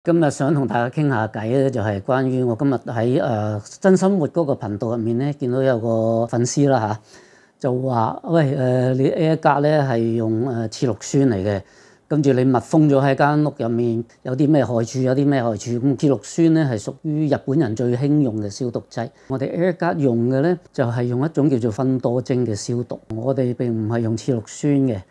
今日想同大家傾下偈咧，就係關於我今日喺真生活嗰個頻道入面咧，見到有個粉絲啦嚇，就話喂你 Airguard 咧係用次氯酸嚟嘅，跟住你密封咗喺間屋入面，有啲咩害處？有啲咩害處？咁次氯酸咧係屬於日本人最興用嘅消毒劑。我哋 Airguard 用嘅咧就係用一種叫做芬多精嘅消毒，我哋並唔係用次氯酸嘅。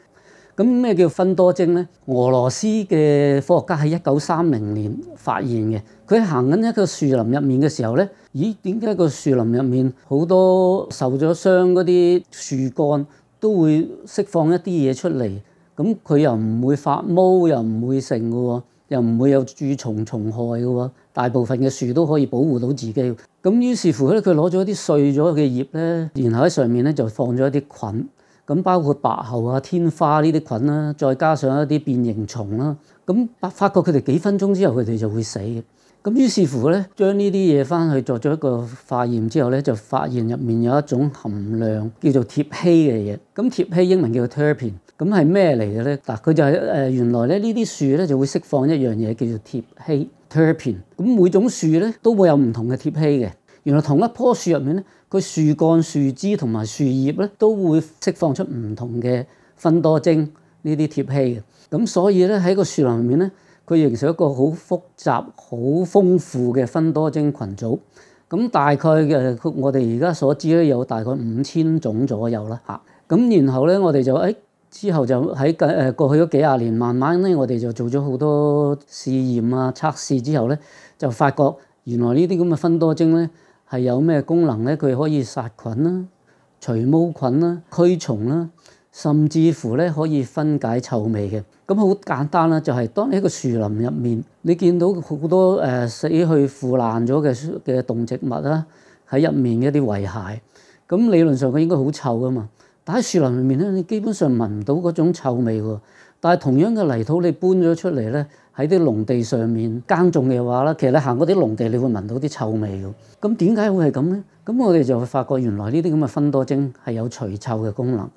咁咩叫芬多精咧？俄羅斯嘅科學家喺1930年發現嘅。佢行緊一個樹林入面嘅時候咧，咦？點解個樹林入面好多受咗傷嗰啲樹幹都會釋放一啲嘢出嚟？咁佢又唔會發毛，又唔會剩嘅喎，又唔會有蛀蟲蟲害嘅喎。大部分嘅樹都可以保護到自己。咁於是乎咧，佢攞咗啲碎咗嘅葉咧，然後喺上面咧就放咗一啲菌。咁包括白喉啊、天花呢啲菌啦，再加上一啲變形蟲啦，咁發覺佢哋幾分鐘之後佢哋就會死嘅。咁於是乎咧，將呢啲嘢翻去作咗一個化驗之後咧，就發現入面有一種含量叫做萜烯嘅嘢。咁萜烯英文叫做 terpene，咁係咩嚟嘅咧？嗱，佢就係原來咧呢啲樹咧就會釋放一樣嘢叫做萜烯 terpene。咁每種樹咧都會有唔同嘅萜烯嘅。原來同一棵樹入面咧，佢樹幹、樹枝同埋樹葉咧都會釋放出唔同嘅芬多精呢啲萜烯嘅。咁所以咧喺個樹林入面咧，佢形成一個好複雜、好豐富嘅芬多精群組。咁大概嘅我哋而家所知咧有大概5000種左右啦嚇。咁然後咧我哋就之後就喺過去嗰幾廿年，慢慢咧我哋就做咗好多試驗啊、測試之後咧，就發覺原來呢啲咁嘅芬多精咧係有咩功能咧？佢可以殺菌啦、除毛菌啦、驅蟲啦，甚至乎咧可以分解臭味嘅。咁好簡單啦，就係當你喺個樹林入面，你見到好多死去腐爛咗嘅動植物啦，喺入面嘅一啲遺骸。咁理論上佢應該好臭噶嘛，但喺樹林入面咧，你基本上聞唔到嗰種臭味喎。但係同樣嘅泥土你搬咗出嚟咧，喺啲農地上面耕種嘅話咧，其實你行嗰啲農地，你會聞到啲臭味嘅。咁點解會係咁咧？咁我哋就會發覺原來呢啲咁嘅芬多精係有除臭嘅功能，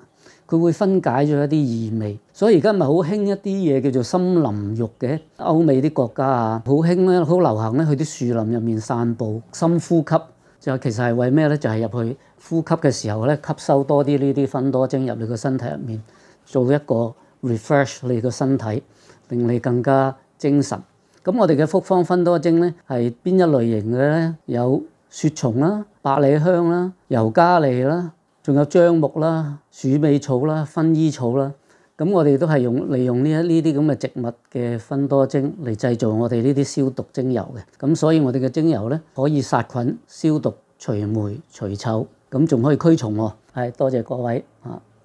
佢會分解咗一啲異味。所以而家咪好興一啲嘢叫做森林浴嘅，歐美啲國家啊，好興咧，好流行咧，去啲樹林入面散步、深呼吸，就其實係為咩咧？就係入去呼吸嘅時候咧，吸收多啲呢啲芬多精入你個身體入面，做一個 refresh 你個身體，令你更加精神。咁我哋嘅複方芬多精咧係邊一類型嘅咧？有雪松啦、百里香啦、尤加利啦，仲有樟木啦、鼠尾草啦、薰衣草啦。咁我哋都係利用呢啲咁嘅植物嘅芬多精嚟製造我哋呢啲消毒精油嘅。咁所以我哋嘅精油咧可以殺菌、消毒、除霉、除臭，咁仲可以驅蟲喎。係，多謝各位啊！